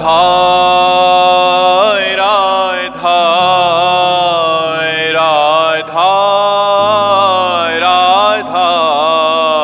राधा राधा राधा राधा राधा राधा राधा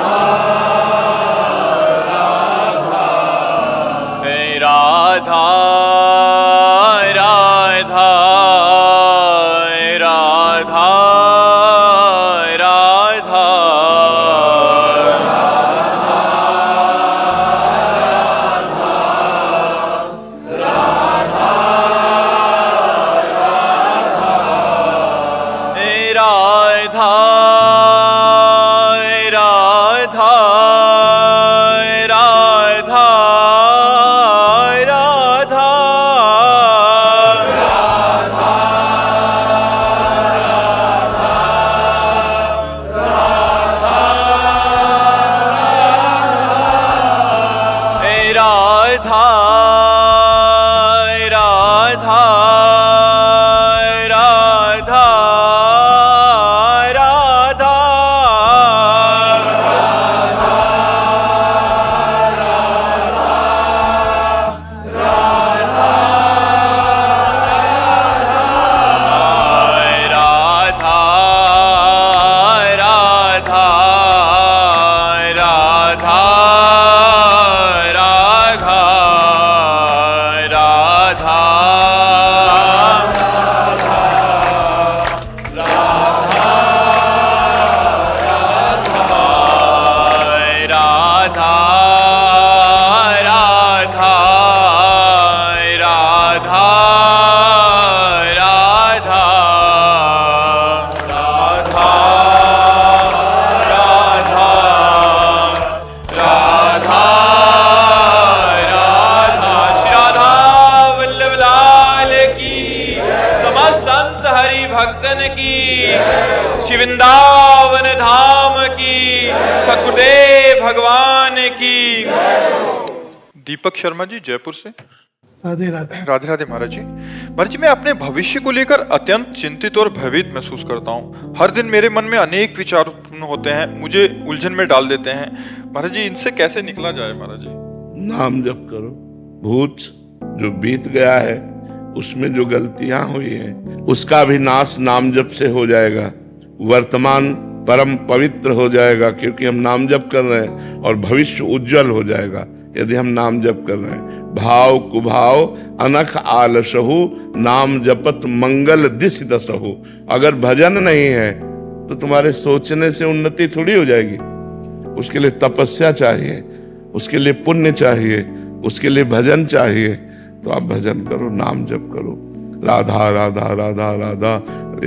राधा राधा राधा राधा राधा राधा राधा राधा भक्तन की, श्री वृंदावन धाम की, सद्गुरुदेव भगवान की। दीपक शर्मा जी जयपुर से। राधे राधे। राधे राधे महाराज जी। महाराज जी, मैं अपने भविष्य को लेकर अत्यंत चिंतित और भयभीत महसूस करता हूँ। हर दिन मेरे मन में अनेक विचार उत्पन्न होते हैं, मुझे उलझन में डाल देते हैं। महाराज जी, इनसे कैसे निकला जाए? महाराज जी, नाम जप करो। भूत जो बीत गया है, उसमें जो गलतियां हुई हैं, उसका भी नाश नाम जप से हो जाएगा। वर्तमान परम पवित्र हो जाएगा, क्योंकि हम नाम जप कर रहे हैं, और भविष्य उज्जवल हो जाएगा यदि हम नाम जप कर रहे हैं। भाव कुभाव अनख आलसहु, नाम जपत मंगल दिश दसहु। अगर भजन नहीं है तो तुम्हारे सोचने से उन्नति थोड़ी हो जाएगी। उसके लिए तपस्या चाहिए, उसके लिए पुण्य चाहिए, उसके लिए भजन चाहिए। तो आप भजन करो, नाम जप करो। राधा राधा राधा राधा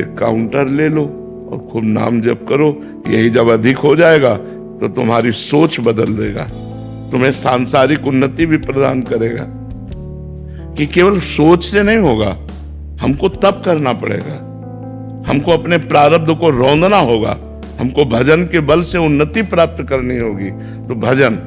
एक काउंटर ले लो और खूब नाम जप करो। यही जब अधिक हो जाएगा तो तुम्हारी सोच बदल देगा, तुम्हें सांसारिक उन्नति भी प्रदान करेगा। कि केवल सोच से नहीं होगा, हमको तप करना पड़ेगा, हमको अपने प्रारब्ध को रौंदना होगा, हमको भजन के बल से उन्नति प्राप्त करनी होगी। तो भजन,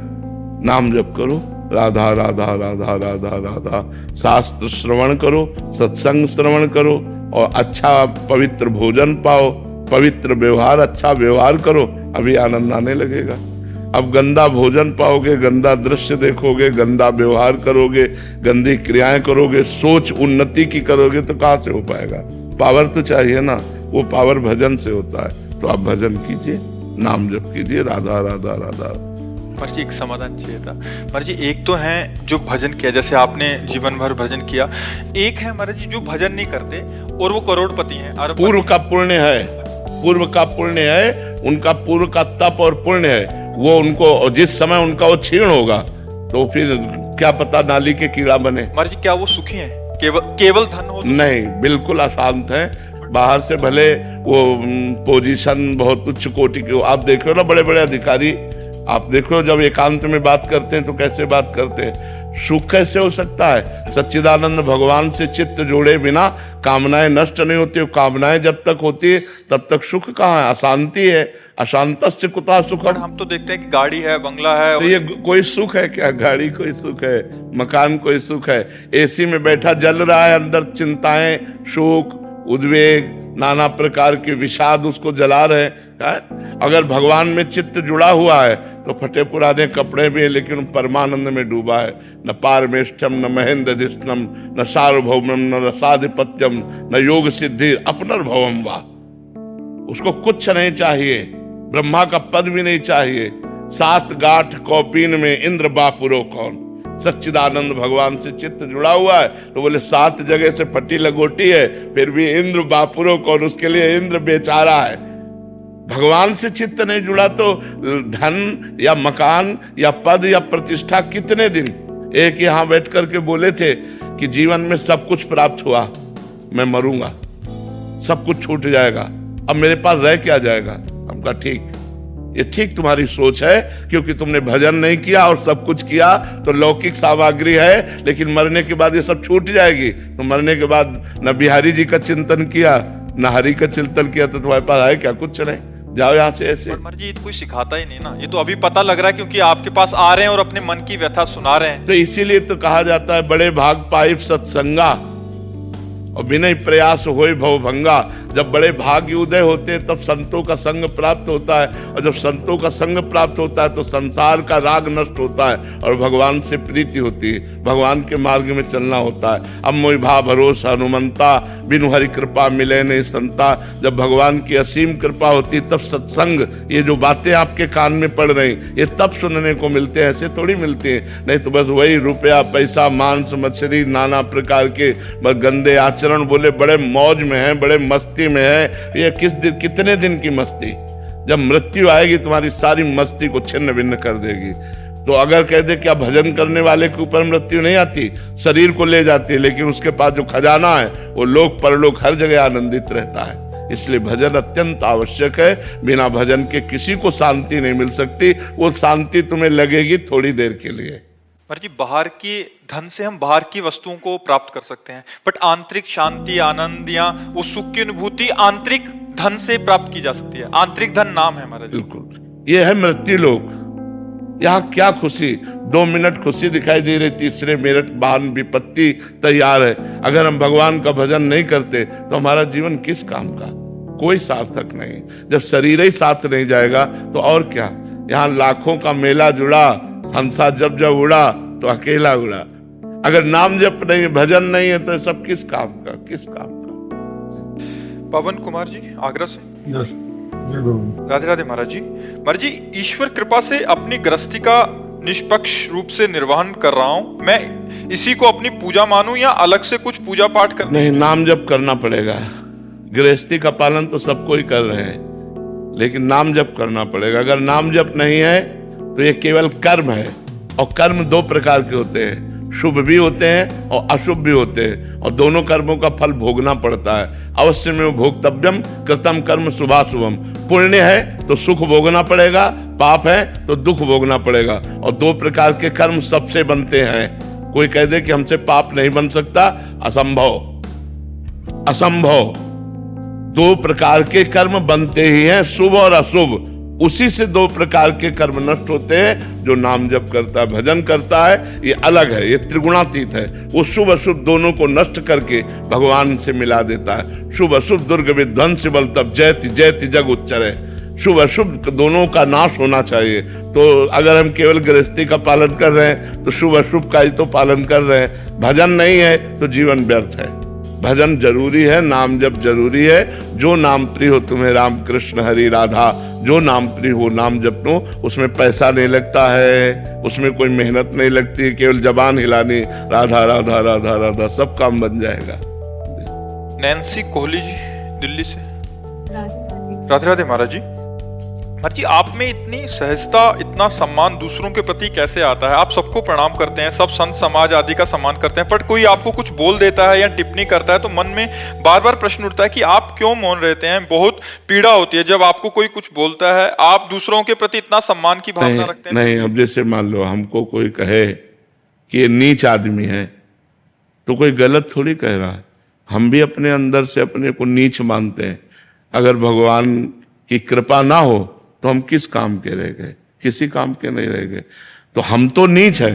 नाम जप करो। राधा राधा राधा राधा राधा। शास्त्र श्रवण करो, सत्संग श्रवण करो, और अच्छा पवित्र भोजन पाओ, पवित्र व्यवहार, अच्छा व्यवहार करो। अभी आनंद आने लगेगा। अब गंदा भोजन पाओगे, गंदा दृश्य देखोगे, गंदा व्यवहार करोगे, गंदी क्रियाएं करोगे, सोच उन्नति की करोगे तो कहाँ से हो पाएगा? पावर तो चाहिए ना, वो पावर भजन से होता है। तो आप भजन कीजिए, नाम जप कीजिए। राधा राधा राधा। महाराज जी, एक समाधान चाहिए था। महाराज जी, एक तो है जो भजन किया, जैसे आपने जीवन भर भजन किया। एक है महाराज जी जो भजन नहीं करते और वो करोड़पति हैं। पूर्व का पुण्य है, पूर्व का पुण्य है, उनका पूर्व का तप और पुण्य है। वो उनको जिस समय उनका वो क्षीण होगा तो फिर क्या पता नाली के कीड़ा बने। महाराज जी, क्या वो सुखी हैं? केवल धन हो? नहीं, बिल्कुल अशांत है। बाहर से भले वो पोजीशन बहुत उच्च कोटि के, आप देखो ना बड़े बड़े अधिकारी, आप देखो जब एकांत में बात करते हैं तो कैसे बात करते हैं। सुख कैसे हो सकता है? सच्चिदानंद भगवान से चित्त जोड़े बिना कामनाएं नष्ट नहीं होती। कामनाएं जब तक होती है तब तक सुख कहाँ है? अशांति है। अशांतस्य कुतः सुखम। हम तो देखते हैं कि गाड़ी है, बंगला है। तो ये कोई सुख है क्या? गाड़ी कोई सुख है? मकान कोई सुख है? एसी में बैठा जल रहा है, अंदर चिंताएं, शोक, उद्वेग, नाना प्रकार के विषाद उसको जला रहे हैं। अगर भगवान में चित्त जुड़ा हुआ है तो फटे पुराने कपड़े भी है लेकिन परमानंद में डूबा है। न पारमेष्ठम न महेंद्र दिष्टम न सार्वभौमम न रसाधिपत्यम न योग सिद्धि अपनर्भवम वा। उसको कुछ नहीं चाहिए, ब्रह्मा का पद भी नहीं चाहिए। 7 गांठ कौपीन में इंद्र बापुरो कौन। सच्चिदानंद भगवान से चित्त जुड़ा हुआ है तो बोले 7 जगह से फटी लगोटी है फिर भी इंद्र बापुरो कौन, उसके लिए इंद्र बेचारा है। भगवान से चित्त नहीं जुड़ा तो धन या मकान या पद या प्रतिष्ठा कितने दिन। एक यहां बैठ करके बोले थे कि जीवन में सब कुछ प्राप्त हुआ, मैं मरूंगा, सब कुछ छूट जाएगा, अब मेरे पास रह क्या जाएगा। हम कहा ठीक, ये ठीक तुम्हारी सोच है, क्योंकि तुमने भजन नहीं किया और सब कुछ किया तो लौकिक सामग्री है, लेकिन मरने के बाद ये सब छूट जाएगी। तो मरने के बाद न बिहारी जी का चिंतन किया न हरि का चिंतन किया तो तुम्हारे पास है क्या, कुछ नहीं, जाओ यहाँ से ऐसे। पर जी ये तो कोई सिखाता ही नहीं ना, ये तो अभी पता लग रहा है क्योंकि आपके पास आ रहे हैं और अपने मन की व्यथा सुना रहे हैं। तो इसीलिए तो कहा जाता है बड़े भाग पाइप सत्संगा और बिना प्रयास होए भव भंगा। जब बड़े भाग्य उदय होते हैं तब संतों का संग प्राप्त होता है, और जब संतों का संग प्राप्त होता है तो संसार का राग नष्ट होता है और भगवान से प्रीति होती है, भगवान के मार्ग में चलना होता है। अब मोहि भा भरोसा हनुमंता बिनु हरि कृपा मिले नहीं संता। जब भगवान की असीम कृपा होती तब सत्संग, ये जो बातें आपके कान में पड़ रही ये तब सुनने को मिलते हैं, ऐसे थोड़ी मिलते हैं। नहीं तो बस वही रुपया पैसा मांस मछली नाना प्रकार के बस गंदे आचरण, बोले बड़े मौज में है, बड़े मस्ती में है। ये कितने दिन की मस्ती, जब मृत्यु आएगी तुम्हारी सारी मस्ती को छिन्न भिन्न कर देगी। तो अगर कह दे क्या भजन करने वाले के ऊपर मृत्यु नहीं आती, शरीर को ले जाती है, लेकिन उसके पास जो खजाना है वो लोक परलोक हर जगह आनंदित रहता है। इसलिए भजन अत्यंत आवश्यक है, बिना भजन के किसी को शांति नहीं मिल सकती। वो शांति तुम्हें लगेगी थोड़ी देर के लिए। पर जी बाहर की धन से हम बाहर की वस्तुओं को प्राप्त कर सकते हैं, बट आंतरिक शांति आनंद या वो सुख की अनुभूति आंतरिक धन से प्राप्त की जा सकती है। आंतरिक धन नाम है हमारा। बिल्कुल, ये है मृत्यु लोक। यहाँ क्या खुशी, 2 मिनट खुशी दिखाई दे रही, तीसरे मिनट बाहर विपत्ति तैयार है। अगर हम भगवान का भजन नहीं करते तो हमारा जीवन किस काम का, कोई सार्थक नहीं। जब शरीर ही साथ नहीं जाएगा तो और क्या। यहाँ लाखों का मेला जुड़ा, हंसा जब जब उड़ा तो अकेला उड़ा। अगर नाम जप नहीं, भजन नहीं है तो सब किस काम का, किस काम का। पवन कुमार जी आगरा से। राधे राधे महाराज जी। महाराज जी, ईश्वर कृपा से अपनी गृहस्थी का निष्पक्ष रूप से निर्वहन कर रहा हूँ। मैं इसी को अपनी पूजा मानूं या अलग से कुछ पूजा पाठ कर? नहीं, नाम जप करना पड़ेगा। गृहस्थी का पालन तो सब कोई कर रहे हैं, लेकिन नाम जप करना पड़ेगा। अगर नाम जप नहीं है तो ये केवल कर्म है, और कर्म 2 प्रकार के होते हैं, शुभ भी होते हैं और अशुभ भी होते हैं, और दोनों कर्मों का फल भोगना पड़ता है। अवश्य में भोक्तव्यम कृतम कर्म शुभाशुभम। पुण्य है तो सुख भोगना पड़ेगा, पाप है तो दुख भोगना पड़ेगा। और 2 प्रकार के कर्म सबसे बनते हैं। कोई कह दे कि हमसे पाप नहीं बन सकता, असंभव, असंभव। 2 प्रकार के कर्म बनते ही हैं, शुभ और अशुभ। उसी से 2 प्रकार के कर्म नष्ट होते हैं। जो नाम जप करता है, भजन करता है, ये अलग है, ये त्रिगुणातीत है। वो शुभ अशुभ दोनों को नष्ट करके भगवान से मिला देता है। शुभ अशुभ दुर्ग विध्वंस बल तब जयति जयति जग उच्चरे। शुभ अशुभ दोनों का नाश होना चाहिए। तो अगर हम केवल गृहस्थी का पालन कर रहे हैं तो शुभ अशुभ का ही तो पालन कर रहे हैं। भजन नहीं है तो जीवन व्यर्थ है। भजन जरूरी है, नाम जप जरूरी है। जो नाम प्रिय हो तुम्हें राम कृष्ण हरि राधा, जो नाम प्रिय हो नाम जप लो। उसमें पैसा नहीं लगता है, उसमें कोई मेहनत नहीं लगती, केवल जबान हिलानी, राधा राधा राधा राधा, सब काम बन जाएगा। नैन्सी कोहली जी दिल्ली से। राधे राधे महाराज जी। महाराज जी, आप में इतनी सहजता, इतना सम्मान दूसरों के प्रति कैसे आता है? आप सबको प्रणाम करते हैं, सब संत समाज आदि का सम्मान करते हैं, पर कोई आपको कुछ बोल देता है या टिप्पणी करता है तो मन में बार बार प्रश्न उठता है कि आप क्यों मौन रहते हैं। बहुत पीड़ा होती है जब आपको कोई कुछ बोलता है। आप दूसरों के प्रति इतना सम्मान की भावना रखते हैं? नहीं, अब जैसे मान लो हमको कोई कहे कि ये नीच आदमी है तो कोई गलत थोड़ी कह रहा है। हम भी अपने अंदर से अपने को नीच मानते हैं। अगर भगवान की कृपा ना हो तो हम किस काम के रह गए? किसी काम के नहीं रह गए। तो हम तो नीच है,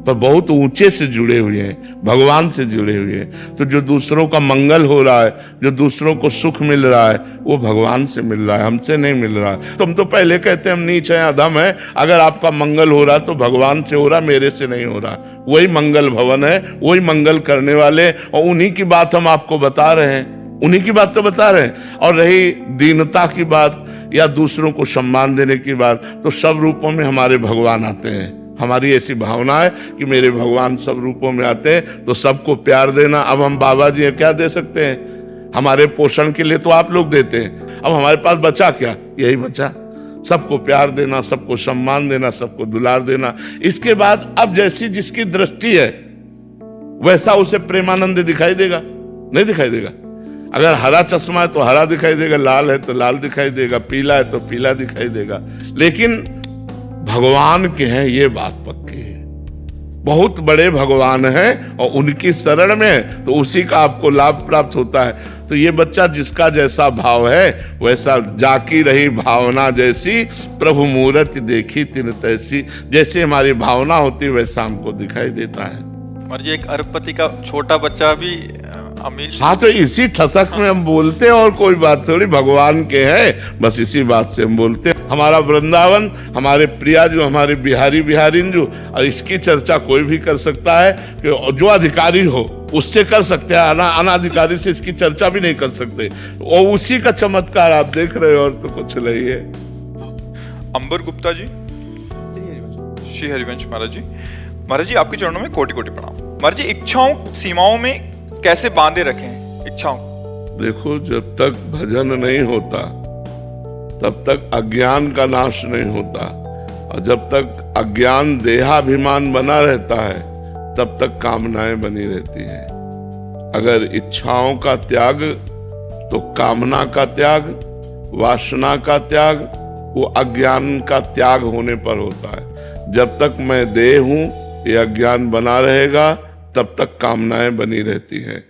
पर बहुत ऊंचे से जुड़े हुए हैं, भगवान से जुड़े हुए हैं। तो जो दूसरों का मंगल हो रहा है, जो दूसरों को सुख मिल रहा है, वो भगवान से मिल रहा है, हमसे नहीं मिल रहा है। तुम तो पहले कहते हम नीच हैं, अधम है, अगर आपका मंगल हो रहा तो भगवान से हो रहा, मेरे से नहीं हो रहा। वही मंगल भवन है, वही मंगल करने वाले, और उन्हीं की बात हम आपको बता रहे हैं, उन्हीं की बात तो बता रहे हैं। और रही दीनता की बात या दूसरों को सम्मान देने की बात, तो सब रूपों में हमारे भगवान आते हैं। हमारी ऐसी भावना है कि मेरे भगवान सब रूपों में आते हैं, तो सबको प्यार देना। अब हम बाबा जी क्या दे सकते हैं? हमारे पोषण के लिए तो आप लोग देते हैं, अब हमारे पास बचा क्या? यही बचा, सबको प्यार देना, सबको सम्मान देना, सबको दुलार देना। इसके बाद अब जैसी जिसकी दृष्टि है वैसा उसे प्रेमानंद दिखाई देगा? नहीं दिखाई देगा। अगर हरा चश्मा है तो हरा दिखाई देगा, लाल है तो लाल दिखाई देगा, पीला है तो पीला दिखाई देगा। लेकिन भगवान के हैं, ये बात पक्की है। बहुत बड़े भगवान हैं और उनकी शरण में तो उसी का आपको लाभ प्राप्त होता है। तो ये बच्चा जिसका जैसा भाव है वैसा, जाकी रही भावना जैसी, प्रभु मूरत देखी तिन तैसी। जैसे हमारी भावना होती है वैसा हमको दिखाई देता है। और ये एक अरबपति का छोटा बच्चा भी अमीर। हाँ, तो इसी ठसक में हम बोलते हैं, और कोई बात थोड़ी। भगवान के हैं, बस इसी बात से हम बोलते हैं। हमारा वृंदावन, हमारे प्रिया जो, हमारे बिहारी बिहारिन जो, और इसकी चर्चा कोई भी कर सकता है कि जो अधिकारी हो उससे कर सकते हैं, अनाधिकारी से इसकी चर्चा भी नहीं कर सकते। और उसी का चमत्कार आप देख रहे हो, और तो कुछ नहीं है। अंबर गुप्ता जी, श्री हरिवंश महाराज जी। महाराज जी, आपके चरणों में कोटि कोटि प्रणाम। महाराज जी, इच्छाओं सीमाओं में कैसे बांधे रखें इच्छाओं? देखो, जब तक भजन नहीं होता तब तक अज्ञान का नाश नहीं होता, और जब तक अज्ञान देहाभिमान बना रहता है तब तक कामनाएं बनी रहती हैं। अगर इच्छाओं का त्याग, तो कामना का त्याग, वासना का त्याग, वो अज्ञान का त्याग होने पर होता है। जब तक मैं देह हूं, ये अज्ञान बना रहेगा, तब तक कामनाएं बनी रहती हैं।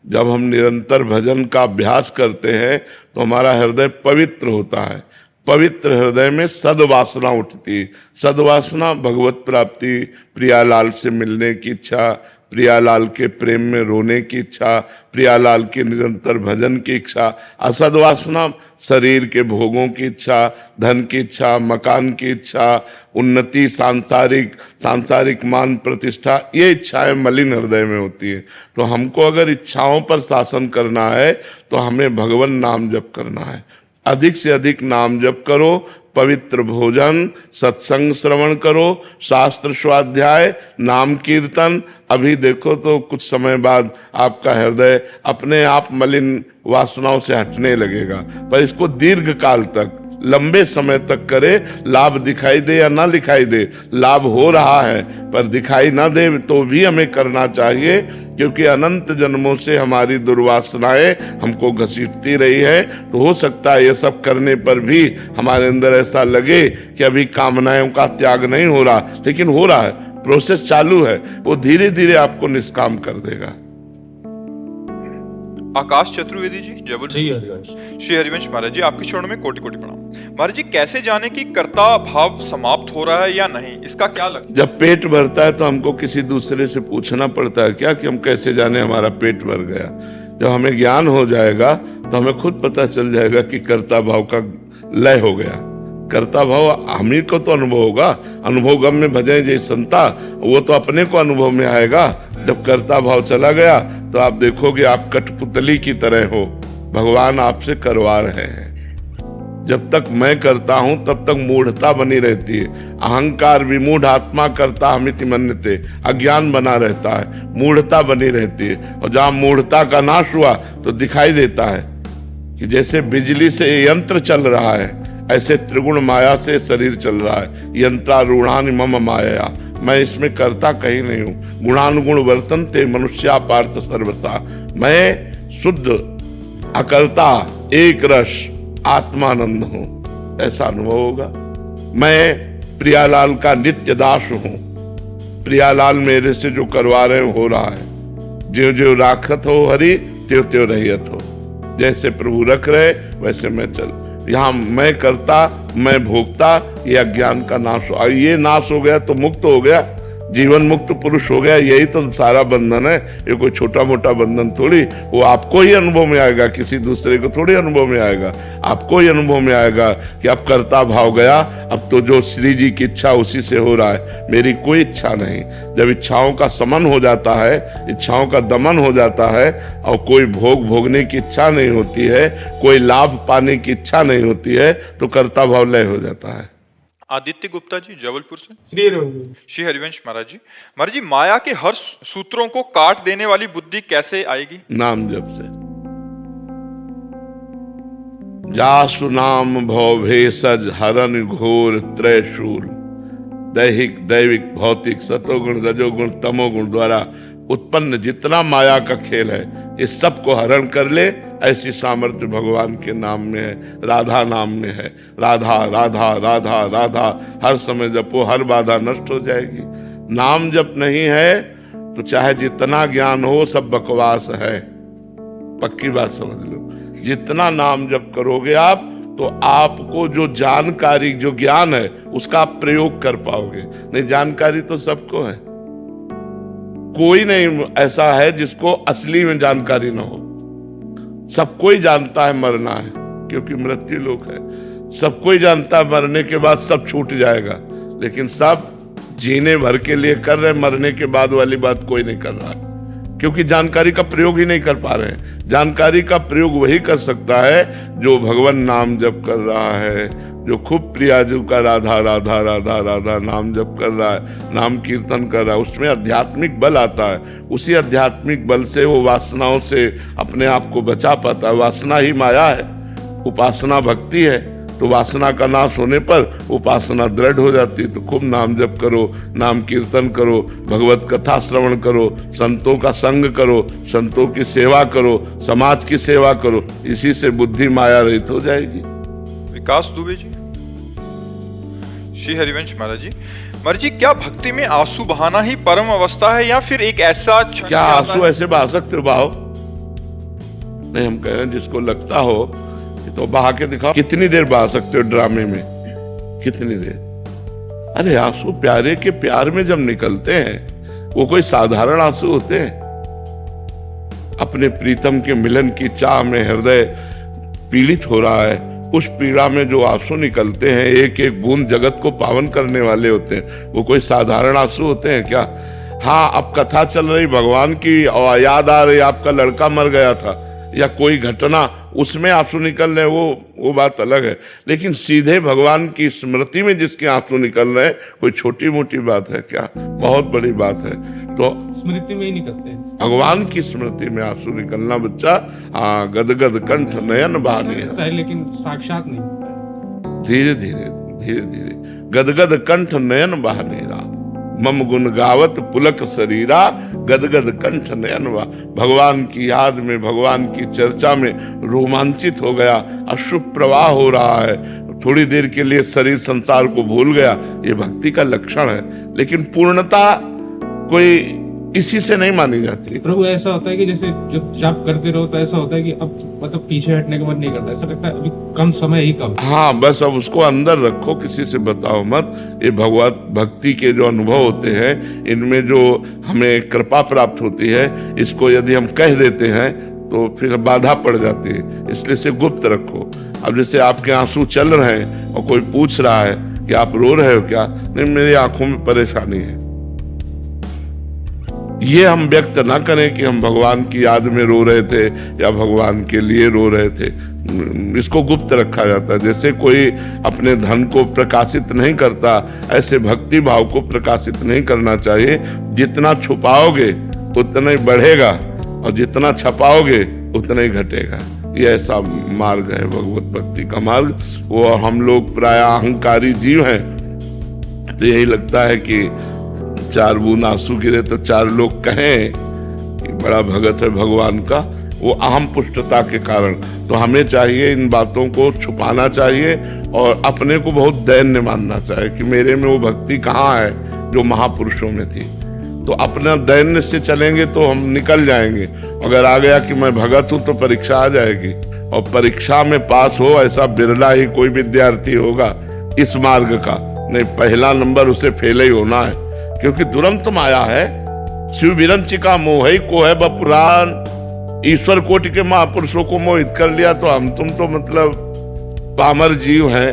जब हम निरंतर भजन का अभ्यास करते हैं तो हमारा हृदय पवित्र होता है। पवित्र हृदय में सद्वासना उठती है। सद्वासना भगवत प्राप्ति, प्रियालाल से मिलने की इच्छा, प्रियालाल के प्रेम में रोने की इच्छा, प्रियालाल के निरंतर भजन की इच्छा। असद्वासना शरीर के भोगों की इच्छा, धन की इच्छा, मकान की इच्छा, उन्नति, सांसारिक मान प्रतिष्ठा, ये इच्छाएं मलिन हृदय में होती है। तो हमको अगर इच्छाओं पर शासन करना है तो हमें भगवान नाम जप करना है। अधिक से अधिक नाम जप करो, पवित्र भोजन, सत्संग श्रवण करो, शास्त्र स्वाध्याय, नाम कीर्तन। अभी देखो तो कुछ समय बाद आपका हृदय अपने आप मलिन वासनाओं से हटने लगेगा। पर इसको दीर्घ काल तक, लंबे समय तक करे, लाभ दिखाई दे या ना दिखाई दे, लाभ हो रहा है पर दिखाई ना दे तो भी हमें करना चाहिए, क्योंकि अनंत जन्मों से हमारी दुर्वासनाएं हमको घसीटती रही है। तो हो सकता है ये सब करने पर भी हमारे अंदर ऐसा लगे कि अभी कामनाओं का त्याग नहीं हो रहा, लेकिन हो रहा है, प्रोसेस चालू है। वो धीरे धीरे आपको निष्काम कर देगा। आकाश चतुर्वेदी जी, जबल श्री हरिवंश महाराज जी, आपके चरणों में कोटि कोटि प्रणाम। महाराज जी, कैसे जाने कि कर्ता भाव समाप्त हो रहा है या नहीं, इसका क्या लक्षण? जब पेट भरता है तो हमको किसी दूसरे से पूछना पड़ता है क्या कि हम कैसे जाने हमारा पेट भर गया? जब हमें ज्ञान हो जाएगा तो हमें खुद पता चल जाएगा कि कर्ता भाव का लय हो गया। कर्ता भाव हम ही को तो अनुभव होगा। अनुभव गम में भजे जय संता, वो तो अपने को अनुभव में आएगा। जब कर्ता भाव चला गया तो आप देखोगे आप कठपुतली की तरह हो, भगवान आपसे करवा रहे हैं। जब तक मैं करता हूं तब तक मूढ़ता बनी रहती है। अहंकार विमूढ़ आत्मा करता हमिति मन्यते, अज्ञान बना रहता है, मूढ़ता बनी रहती है। और जहां मूढ़ता का नाश हुआ तो दिखाई देता है कि जैसे बिजली से यंत्र चल रहा है, ऐसे त्रिगुण माया से शरीर चल रहा है। यंत्रारूढ़ानि मम माया, मैं इसमें करता कहीं नहीं हूं। गुणानुगुण वर्तन्ते मनुष्या पार्थ सर्वसा, मैं शुद्ध अकर्ता एक रस आत्मानंद हूं, ऐसा अनुभव होगा। मैं प्रियालाल का नित्य दास हूं, प्रियालाल मेरे से जो करवा रहे हो रहा है। ज्यों ज्यों राखत हो हरि, त्यों त्यों रहियत हो। जैसे प्रभु रख रहे वैसे मैं चल। यहाँ मैं करता, मैं भोगता, ये अज्ञान का नाश हो। ये नाश हो गया तो मुक्त हो गया। जीवन मुक्त पुरुष हो गया, यही तो सारा बंधन है। ये कोई छोटा मोटा बंधन थोड़ी, वो आपको ही अनुभव में आएगा, किसी दूसरे को थोड़ी अनुभव में आएगा। आपको ही अनुभव में आएगा कि अब कर्ता भाव गया, अब तो जो श्री जी की इच्छा उसी से हो रहा है, मेरी कोई इच्छा नहीं। जब इच्छाओं का समन हो जाता है, इच्छाओं का दमन हो जाता है और कोई भोग भोगने की इच्छा नहीं होती है, कोई लाभ पाने की इच्छा नहीं होती है, तो कर्ता भाव लय हो जाता है। आदित्य गुप्ता जी जबलपुर से। श्री हरिवंश महाराज जी, माया के हर सूत्रों को काट देने वाली बुद्धि कैसे आएगी? नाम जप से। जासु नाम भव भेषज हरन घोर त्रयशूल, दैहिक दैविक भौतिक सतोगुण रजोगुण तमोगुण द्वारा उत्पन्न जितना माया का खेल है, इस सब को हरण कर ले, ऐसी सामर्थ्य भगवान के नाम में है, राधा नाम में है। राधा राधा राधा राधा हर समय जपो, हर बाधा नष्ट हो जाएगी। नाम जप नहीं है तो चाहे जितना ज्ञान हो सब बकवास है, पक्की बात समझ लो। जितना नाम जप करोगे आप, तो आपको जो जानकारी जो ज्ञान है उसका आप प्रयोग कर पाओगे। नहीं, जानकारी तो सबको है, कोई नहीं ऐसा है जिसको असली में जानकारी ना हो। सब कोई जानता है मरना है, क्योंकि मृत्यु लोक है। सब कोई जानता है मरने के बाद सब छूट जाएगा, लेकिन सब जीने भर के लिए कर रहे, मरने के बाद वाली बात कोई नहीं कर रहा है, क्योंकि जानकारी का प्रयोग ही नहीं कर पा रहे हैं। जानकारी का प्रयोग वही कर सकता है जो भगवान नाम जप कर रहा है, जो खूब प्रियाजू का राधा राधा राधा राधा नाम जप कर रहा है, नाम कीर्तन कर रहा है, उसमें आध्यात्मिक बल आता है। उसी आध्यात्मिक बल से वो वासनाओं से अपने आप को बचा पाता है। वासना ही माया है, उपासना भक्ति है। तो वासना का नाश होने पर उपासना दृढ़ हो जाती है। तो खूब नाम जप करो, नाम कीर्तन करो, भगवत कथा श्रवण करो, संतों का संग करो, संतों की सेवा करो, समाज की सेवा करो। इसी से बुद्धि माया रहित हो जाएगी। विकास दुबे जी। श्री हरिवंश महाराज जी, क्या भक्ति में आंसू बहाना ही परम अवस्था है, या फिर एक ऐसा क्या आंसू ऐसे बहा सकते हो? बहाओ नहीं, हम कह रहे हैं जिसको लगता हो तो बहा के दिखाओ। कितनी देर बहा सकते हो ड्रामे में? कितनी देर? अरे आंसू प्यारे के प्यार में जब निकलते हैं, वो कोई साधारण आंसू होते हैं? अपने प्रीतम के मिलन की चाह में हृदय पीड़ित हो रहा है, उस पीड़ा में जो आंसू निकलते हैं, एक एक बूंद जगत को पावन करने वाले होते हैं। वो कोई साधारण आंसू होते हैं क्या? हाँ, अब कथा चल रही भगवान की और याद आ रही आपका लड़का मर गया था, या कोई घटना, उसमें आंसू निकल रहे, वो बात अलग है। लेकिन सीधे भगवान की स्मृति में जिसके आंसू निकल रहे हैं, कोई छोटी मोटी बात है क्या? बहुत बड़ी बात है। तो स्मृति में ही निकलते हैं, भगवान की स्मृति में आंसू निकलना बच्चा, गदगद कंठ नयन बहानी है, लेकिन साक्षात नहीं होता है। धीरे धीरे धीरे धीरे गदगद कंठ नयन बहानीरा, मम गुण गावत पुलक शरीरा, गदगद कंठ नयन बहा। भगवान की याद में, भगवान की चर्चा में रोमांचित हो गया, अश्रु प्रवाह हो रहा है, थोड़ी देर के लिए शरीर संसार को भूल गया। ये भक्ति का लक्षण है, लेकिन पूर्णता कोई इसी से नहीं मानी जाती। प्रभु, ऐसा होता है कि जैसे जब जाप करते रहो तो ऐसा होता है कि अब मतलब पीछे हटने का मन नहीं करता, ऐसा लगता है अभी कम समय ही कम। हाँ, बस अब उसको अंदर रखो, किसी से बताओ मत। ये भगवत भक्ति के जो अनुभव होते हैं, इनमें जो हमें कृपा प्राप्त होती है, इसको यदि हम कह देते हैं तो फिर बाधा पड़ जाती है, इसलिए से गुप्त रखो। अब जैसे आपके आंसू चल रहे हैं और कोई पूछ रहा है कि आप रो रहे हो क्या? नहीं, मेरी आंखों में परेशानी है। ये हम व्यक्त ना करें कि हम भगवान की याद में रो रहे थे या भगवान के लिए रो रहे थे। इसको गुप्त रखा जाता है। जैसे कोई अपने धन को प्रकाशित नहीं करता, ऐसे भक्ति भाव को प्रकाशित नहीं करना चाहिए। जितना छुपाओगे उतना ही बढ़ेगा, और जितना छपाओगे उतना ही घटेगा। ये ऐसा मार्ग है भगवत भक्ति का मार्ग। वो हम लोग प्राय अहंकारी जीव हैं, तो यही लगता है कि चार बूंद आंसू गिरे तो चार लोग कहें कि बड़ा भगत है भगवान का, वो अहम पुष्टता के कारण। तो हमें चाहिए इन बातों को छुपाना चाहिए और अपने को बहुत दैन्य मानना चाहिए कि मेरे में वो भक्ति कहाँ है जो महापुरुषों में थी। तो अपना दैन्य से चलेंगे तो हम निकल जाएंगे। अगर आ गया कि मैं भगत हूं तो परीक्षा आ जाएगी, और परीक्षा में पास हो ऐसा बिरला ही कोई विद्यार्थी होगा इस मार्ग का। नहीं, पहला नंबर उसे फेल ही होना है। क्योंकि दुरंत माया है। शिव विरंचिका मोहई को है बपुराण। ईश्वर कोटि के महापुरुषों को मोहित कर लिया तो हम तुम तो मतलब पामर जीव हैं,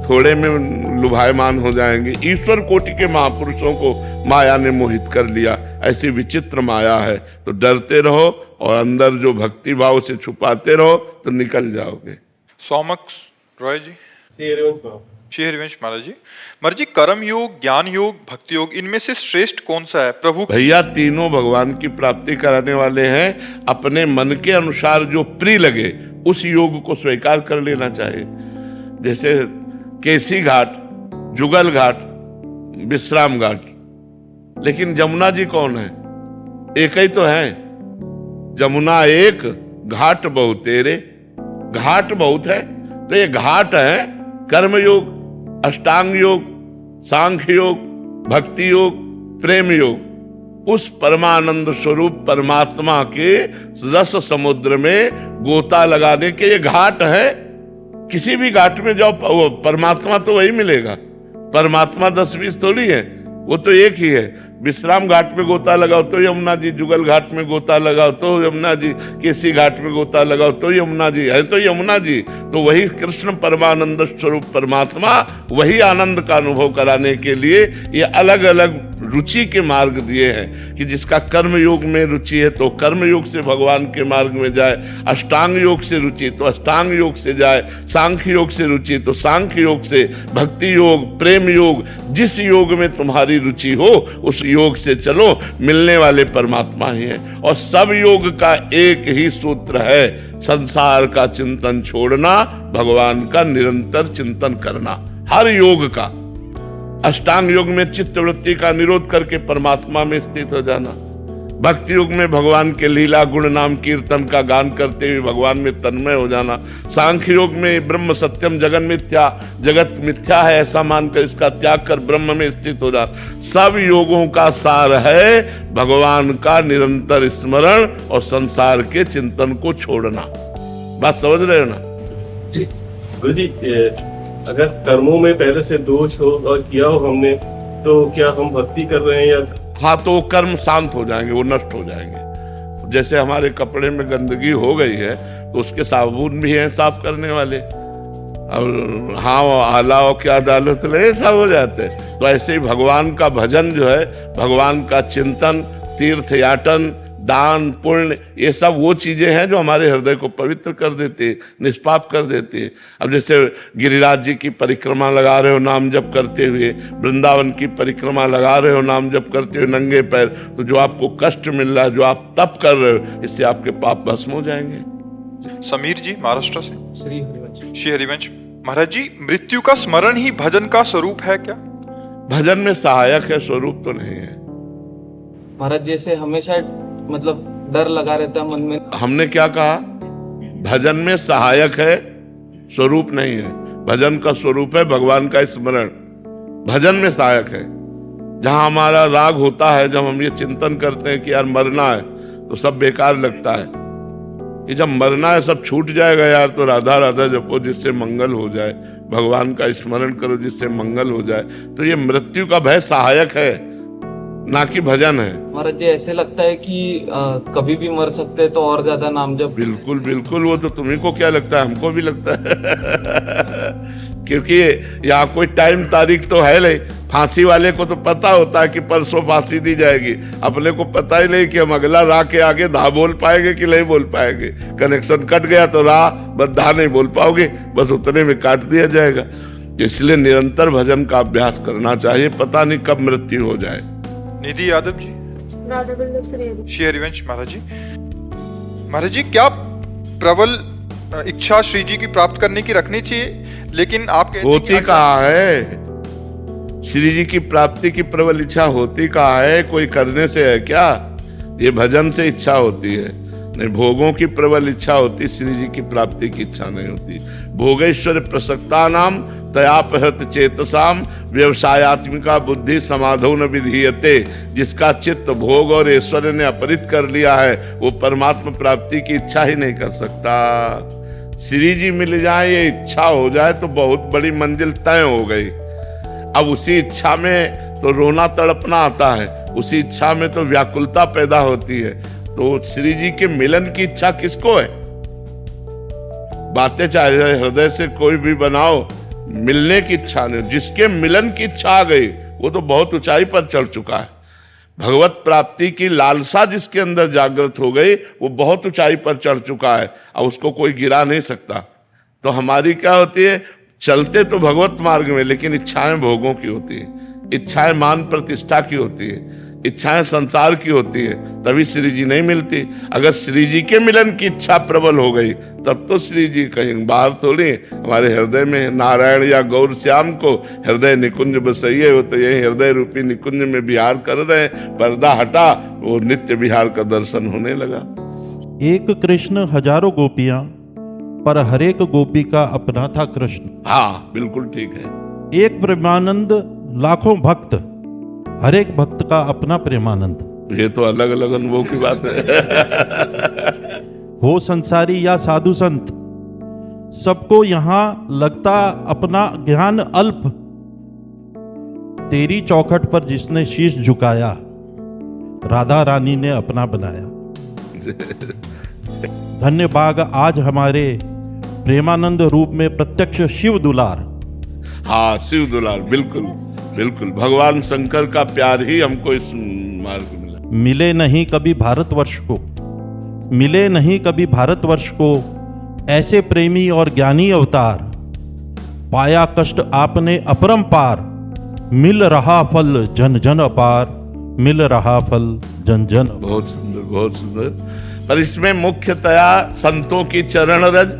थोड़े में लुभायमान हो जाएंगे। ईश्वर कोटि के महापुरुषों को माया ने मोहित कर लिया। ऐसी विचित्र माया है। तो डरते रहो और अंदर जो भक्ति भाव से छुपाते रहो तो निकल जाओगे। सौमक रॉय जी। श्री हरिवंश महाराज जी। महाराज जी, कर्म योग, ज्ञान योग, भक्ति योग, इनमें से श्रेष्ठ कौन सा है प्रभु? भैया तीनों भगवान की प्राप्ति कराने वाले हैं। अपने मन के अनुसार जो प्रिय लगे उस योग को स्वीकार कर लेना चाहिए। जैसे केसी घाट, जुगल घाट, विश्राम घाट, लेकिन जमुना जी कौन है? एक ही तो है। जमुना एक, घाट बहुत तेरे। घाट बहुत है तो ये घाट है कर्म योग, अष्टांग योग, सांख्य योग, भक्ति योग, प्रेम योग। उस परमानंद स्वरूप परमात्मा के रस समुद्र में गोता लगाने के ये घाट है। किसी भी घाट में जाओ परमात्मा तो वही मिलेगा। परमात्मा 10-20 थोड़ी है, वो तो एक ही है। विश्राम घाट में गोता लगाओ तो यमुना जी, जुगल घाट में गोता लगाओ तो यमुना जी, केसी घाट में गोता लगाओ तो यमुना जी है। तो यमुना जी तो वही कृष्ण परमानंद स्वरूप परमात्मा, वही आनंद का अनुभव कराने के लिए ये अलग अलग रुचि के मार्ग दिए हैं कि जिसका कर्म योग में रुचि है तो कर्म योग से भगवान के मार्ग में जाए, अष्टांग योग से रुचि तो अष्टांग योग से जाए, सांख्य योग से रुचि तो सांख्य योग से, भक्ति योग, प्रेम योग, जिस योग में तुम्हारी रुचि हो उस योग से चलो। मिलने वाले परमात्मा ही है। और सब योग का एक ही सूत्र है, संसार का चिंतन छोड़ना, भगवान का निरंतर चिंतन करना। हर योग का अष्टांग योग में चित्त वृत्ति का निरोध करके परमात्मा में स्थित हो जाना। भक्ति योग में भगवान के लीला गुण नाम कीर्तन का गान करते हुए भगवान में तन्मय हो जाना। सांख्य योग में ब्रह्म सत्यम जगन मिथ्या, जगत मिथ्या है ऐसा मानकर इसका त्याग कर ब्रह्म में स्थित हो जाना। सब योगों का सार है भगवान का निरंतर स्मरण और संसार के चिंतन को छोड़ना। बात समझ रहे हो ना? गुरु जी, अगर कर्मों में पहले से दोष हो और किया हो हमने, तो क्या हम भक्ति कर रहे हैं या? हाँ, तो वो शांत हो जाएंगे, वो नष्ट हो जाएंगे। जैसे हमारे कपड़े में गंदगी हो गई है तो उसके साबुन भी हैं साफ करने वाले, और हाँ आला और क्या डालो तो ले साफ हो जाते हैं। तो ऐसे ही भगवान का भजन जो है, भगवान का चिंतन, तीर्थ याटन, दान, पुण्य, ये सब वो चीजें हैं जो हमारे हृदय को पवित्र कर देती है, निष्पाप कर देती है। अब जैसे गिरिराज जी की परिक्रमा लगा रहे हो नाम जप करते हुए, वृंदावन की परिक्रमा लगा रहे हो नाम जप करते हुए नंगे पैर, तो जो आपको कष्ट मिल रहा है, जो आप तप कर रहे हो, इससे आपके पाप भस्म हो जाएंगे। समीर जी महाराष्ट्र से। श्री हरिवंश। श्री हरिवंश महाराज जी, मृत्यु का स्मरण ही भजन का स्वरूप है क्या? भजन में सहायक है, स्वरूप तो नहीं है। महाराज जैसे हमेशा मतलब डर लगा रहता है मन में। हमने क्या कहा? भजन में सहायक है, स्वरूप नहीं है। भजन का स्वरूप है भगवान का स्मरण। भजन में सहायक है। जहां हमारा राग होता है, जब हम ये चिंतन करते हैं कि यार मरना है, तो सब बेकार लगता है। कि जब मरना है सब छूट जाएगा यार, तो राधा राधा जपो जिससे मंगल हो जाए, भगवान का स्मरण करो जिससे मंगल हो जाए। तो ये मृत्यु का भय सहायक है, ना कि भजन है। महाराज जी ऐसे लगता है कि कभी भी मर सकते हैं तो और ज्यादा नाम जप। बिल्कुल बिल्कुल, वो तो तुम्ही को क्या लगता है, हमको भी लगता है। क्योंकि यहाँ कोई टाइम तारीख तो है नहीं। फांसी वाले को तो पता होता है कि परसों फांसी दी जाएगी, अपने को पता ही नहीं कि हम अगला राह के आगे धा बोल पाएंगे कि नहीं बोल पाएंगे। कनेक्शन कट गया तो राह बद्धा नहीं बोल पाओगे, बस उतने में काट दिया जाएगा। इसलिए निरंतर भजन का अभ्यास करना चाहिए, पता नहीं कब मृत्यु हो जाए। निधि यादव जी। राधा वल्लभ श्री श्री हरिवंश महाराज जी। महाराज जी, क्या प्रबल इच्छा श्री जी की प्राप्त करने की रखनी चाहिए? लेकिन आप कहते हैं होती कहाँ है? श्री जी की प्राप्ति की प्रबल इच्छा होती कहाँ है? कोई करने से है क्या? ये भजन से इच्छा होती है। नहीं, भोगों की प्रबल इच्छा होती, श्री जी की प्राप्ति की इच्छा नहीं होती। भोगेश्वर प्रसक्ता नाम तयापहत चेतसाम व्यवसायत्मिका बुद्धि समाधो न विधीयते। जिसका चित्त भोग और ऐश्वर्य ने अपहरित कर लिया है, वो परमात्मा प्राप्ति की इच्छा ही नहीं कर सकता। श्री जी मिल जाए, ये इच्छा हो जाए तो बहुत बड़ी मंजिल तय हो गई। अब उसी इच्छा में तो रोना तड़पना आता है, उसी इच्छा में तो व्याकुलता पैदा होती है। तो श्री जी के मिलन की इच्छा किसको है? बातें चाहे हृदय से कोई भी बनाओ, मिलने की इच्छा नहीं। जिसके मिलन की इच्छा आ गई वो तो बहुत ऊंचाई पर चढ़ चुका है। भगवत प्राप्ति की लालसा जिसके अंदर जागृत हो गई वो बहुत ऊंचाई पर चढ़ चुका है, और उसको कोई गिरा नहीं सकता। तो हमारी क्या होती है, चलते तो भगवत मार्ग में, लेकिन इच्छाएं भोगों की होती है, इच्छाएं मान प्रतिष्ठा की होती है, इच्छाएं संसार की होती है, तभी श्री जी नहीं मिलती। अगर श्री जी के मिलन की इच्छा प्रबल हो गई तब तो श्री जी कहीं बाहर थोड़ी, हमारे हृदय में नारायण या गौर श्याम को हृदय निकुंज बसइए, वो तो यही हृदय रूपी निकुंज में विहार कर रहे हैं। पर्दा हटा, वो नित्य विहार का दर्शन होने लगा। एक कृष्ण हजारों गोपियां, पर हर एक गोपी का अपना था कृष्ण। हाँ, बिल्कुल ठीक है। एक प्रेमानंद लाखों भक्त, हर एक भक्त का अपना प्रेमानंद। ये तो अलग अलग अनुभव की बात है। हो संसारी या साधु संत, सबको यहां लगता अपना ज्ञान अल्प। तेरी चौखट पर जिसने शीश झुकाया, राधा रानी ने अपना बनाया। धन्य भाग आज हमारे प्रेमानंद रूप में प्रत्यक्ष शिव दुलार। हाँ, शिव दुलार, बिल्कुल बिल्कुल। भगवान शंकर का प्यार ही हमको इस मार्ग में मिला। मिले नहीं कभी भारतवर्ष को, मिले नहीं कभी भारतवर्ष को ऐसे प्रेमी और ज्ञानी अवतार। पाया कष्ट आपने अपरंपार, मिल रहा फल जन जन अपार, मिल रहा फल जन जन। बहुत सुंदर, बहुत सुंदर। पर इसमें मुख्यतया संतों की चरण रज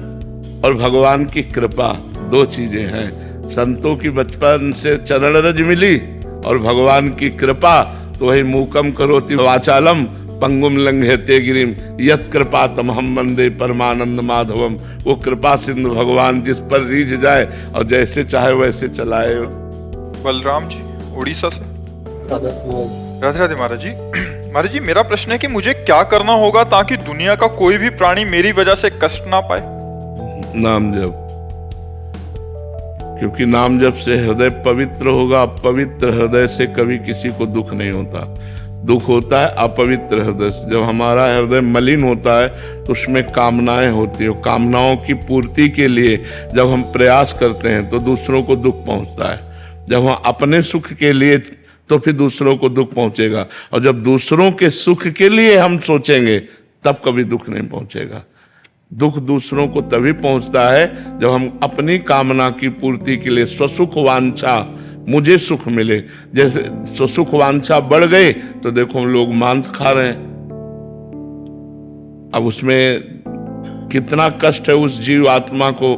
और भगवान की कृपा, दो चीजें हैं। संतों की बचपन से चरण रज मिली और भगवान की कृपा, तो वही मूकम करोति वाचालम पंगुम लंघयते गिरिम यत् कृपा तमहम वंदे परमानंद माधवम। वो कृपा सिंधु भगवान जिस पर रीझ जाए और जैसे चाहे वैसे चलाए। बलराम जी उड़ीसा से। राधे राधे महाराज जी। महाराज जी, मेरा प्रश्न है कि मुझे क्या करना होगा ताकि दुनिया का कोई भी प्राणी मेरी वजह से कष्ट ना पाए? नाम जप, क्योंकि नाम जप से हृदय पवित्र होगा। पवित्र हृदय से कभी किसी को दुख नहीं होता। दुख होता है अपवित्र हृदय से। जब हमारा हृदय मलिन होता है तो उसमें कामनाएं होती है। कामनाओं की पूर्ति के लिए जब हम प्रयास करते हैं तो दूसरों को दुख पहुंचता है। जब हम अपने सुख के लिए तो फिर दूसरों को दुख पहुंचेगा, और जब दूसरों के सुख के लिए हम सोचेंगे तब कभी दुख नहीं पहुंचेगा। दुख दूसरों को तभी पहुंचता है जब हम अपनी कामना की पूर्ति के लिए स्वसुख वांछा, मुझे सुख मिले, जैसे स्वसुख वांछा बढ़ गई तो देखो हम लोग मांस खा रहे हैं। अब उसमें कितना कष्ट है उस जीव आत्मा को,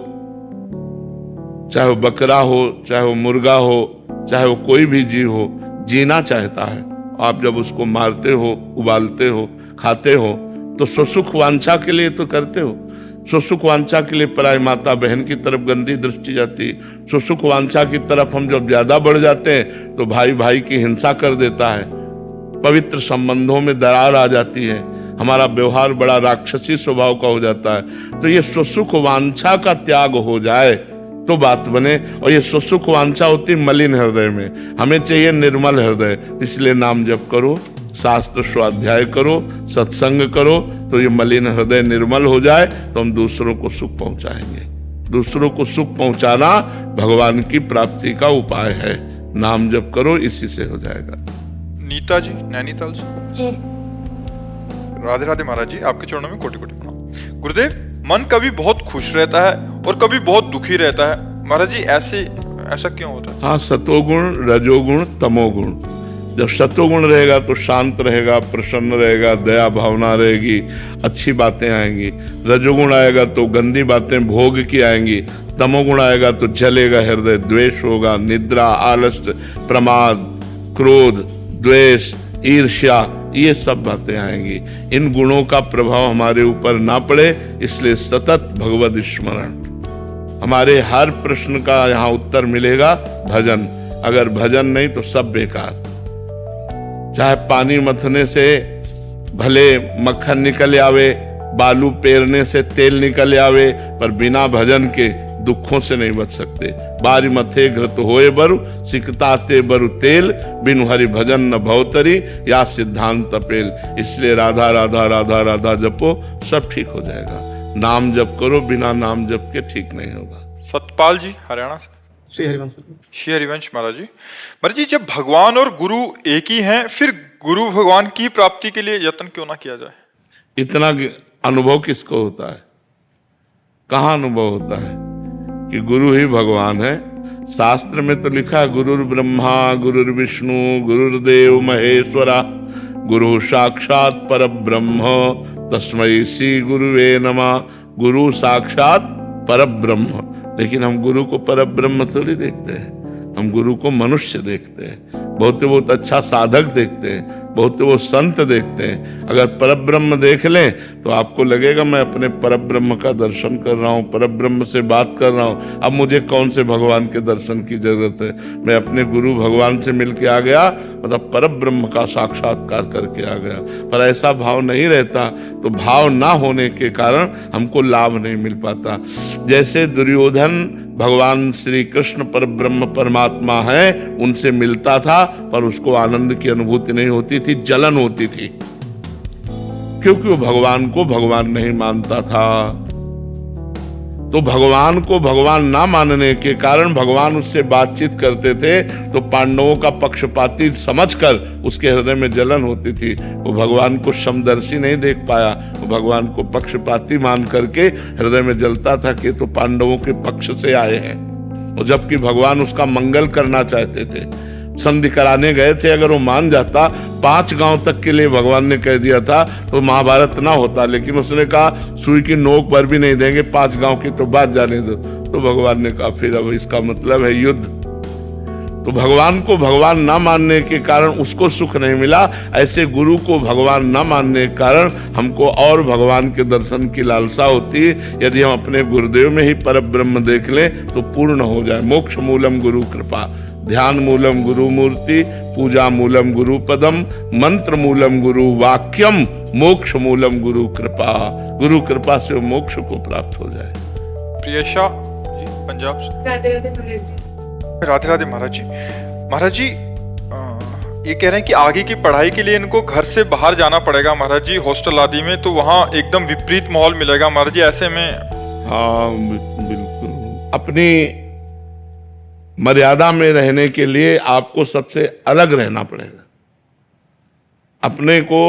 चाहे वो बकरा हो, चाहे वो मुर्गा हो, चाहे वो कोई भी जीव हो, जीना चाहता है। आप जब उसको मारते हो, उबालते हो, खाते हो तो स्वसुख वांछा के लिए तो करते हो। स्वसुख वांछा के लिए पराई माता बहन की तरफ गंदी दृष्टि जाती। स्वसुख वांछा की तरफ हम जब ज्यादा बढ़ जाते हैं तो भाई भाई की हिंसा कर देता है। पवित्र संबंधों में दरार आ जाती है। हमारा व्यवहार बड़ा राक्षसी स्वभाव का हो जाता है। तो ये स्वसुख वांछा का त्याग हो जाए तो बात बने। और ये स्वसुख वांछा होती मलिन हृदय में, हमें चाहिए निर्मल हृदय। इसलिए नाम जप करो, शास्त्र स्वाध्याय करो, सत्संग करो, तो ये मलिन हृदय निर्मल हो जाए तो हम दूसरों को सुख पहुंचाएंगे। दूसरों को सुख पहुंचाना भगवान की प्राप्ति का उपाय है। नाम जप करो, इसी से हो जाएगा। नीता जी नैनीताल से। जी राधे राधे महाराज जी, आपके चरणों में कोटि कोटि प्रणाम। गुरुदेव, मन कभी बहुत खुश रहता है और कभी बहुत दुखी रहता है। महाराज जी, ऐसा क्यों होता है? हाँ, सतोगुण, रजोगुण, तमोगुण। जब सतोगुण रहेगा तो शांत रहेगा, प्रसन्न रहेगा, दया भावना रहेगी, अच्छी बातें आएंगी। रजोगुण आएगा तो गंदी बातें भोग की आएंगी। तमोगुण आएगा तो जलेगा हृदय, द्वेष होगा, निद्रा, आलस्य, प्रमाद, क्रोध, द्वेष, ईर्ष्या, ये सब बातें आएंगी। इन गुणों का प्रभाव हमारे ऊपर ना पड़े, इसलिए सतत भगवद स्मरण। हमारे हर प्रश्न का यहाँ उत्तर मिलेगा भजन। अगर भजन नहीं तो सब बेकार। चाहे पानी मथने से भले मक्खन निकल आवे, बालू पेरने से तेल निकल आवे, पर बिना भजन के दुखों से नहीं बच सकते। बारी मथे घृत होए बरु, सिकताते बरु तेल, बिनु हरि भजन न भवतरी, या सिद्धांत तपेल। इसलिए राधा राधा राधा राधा जपो, सब ठीक हो जाएगा। नाम जप करो, बिना नाम जप के ठीक नहीं होगा। सतपाल जी हरियाणा से। श्री हरिवंश। श्री हरिवंश महाराज जी जब भगवान और गुरु एक ही हैं, फिर गुरु भगवान की प्राप्ति के लिए यत्न क्यों ना किया जाए? इतना अनुभव किसको होता है? कहाँ अनुभव होता है कि गुरु ही भगवान है? शास्त्र में तो लिखा है गुरुर ब्रह्मा गुरुर्विष्णु गुरुर्देव महेश्वरा, गुरु साक्षात परब्रह्म तस्मै श्री गुरुवे नमः। गुरु साक्षात परब्रह्म। लेकिन हम गुरु को परब्रह्म थोड़ी देखते हैं, हम गुरु को मनुष्य देखते हैं। बहुत अच्छा साधक देखते हैं, बहुत संत देखते हैं। अगर परब्रह्म देख लें तो आपको लगेगा मैं अपने परब्रह्म का दर्शन कर रहा हूँ, परब्रह्म से बात कर रहा हूँ। अब मुझे कौन से भगवान के दर्शन की जरूरत है? मैं अपने गुरु भगवान से मिल के आ गया, मतलब परब्रह्म का साक्षात्कार करके आ गया। पर ऐसा भाव नहीं रहता, तो भाव ना होने के कारण हमको लाभ नहीं मिल पाता। जैसे दुर्योधन भगवान श्री कृष्ण परब्रह्म परमात्मा है, उनसे मिलता था, पर उसको आनंद की अनुभूति नहीं होती थी, जलन होती थी, क्योंकि वो भगवान को भगवान नहीं मानता था। तो भगवान को भगवान ना मानने के कारण भगवान उससे बातचीत करते थे तो पांडवों का पक्षपाती समझकर उसके हृदय में जलन होती थी। वो भगवान को समदर्शी नहीं देख पाया, वो भगवान को पक्षपाती मान करके हृदय में जलता था कि तो पांडवों के पक्ष से आए हैं, और जबकि भगवान उसका मंगल करना चाहते थे। संधि कराने गए थे, अगर वो मान जाता, 5 गांव तक के लिए भगवान ने कह दिया था तो महाभारत ना होता। लेकिन उसने कहा सुई की नोक पर भी नहीं देंगे, 5 गांव की तो बात जाने दो। तो भगवान ने कहा फिर अब इसका मतलब है युद्ध। तो भगवान को भगवान ना मानने के कारण उसको सुख नहीं मिला। ऐसे गुरु को भगवान ना मानने के कारण हमको और भगवान के दर्शन की लालसा होती है। यदि हम अपने गुरुदेव में ही परब्रह्म देख लें तो पूर्ण हो जाए। मोक्ष मूलम गुरु कृपा, ध्यान मूलम गुरु मूर्ति, पूजा मूलम गुरु पदम, मंत्र मूलम गुरु वाक्यम, मोक्ष मूलम गुरु कृपा। गुरु कृपा से मोक्ष को प्राप्त हो जाए। प्रियशा जी पंजाब से। राधे राधे महाराज जी। राधे राधे महाराज जी। महाराज जी ये कह रहे हैं कि आगे की पढ़ाई के लिए इनको घर से बाहर जाना पड़ेगा महाराज जी, हॉस्टल आदि में, तो वहाँ एकदम विपरीत माहौल मिलेगा महाराज जी। ऐसे में हाँ बिल्कुल, अपनी मर्यादा में रहने के लिए आपको सबसे अलग रहना पड़ेगा। अपने को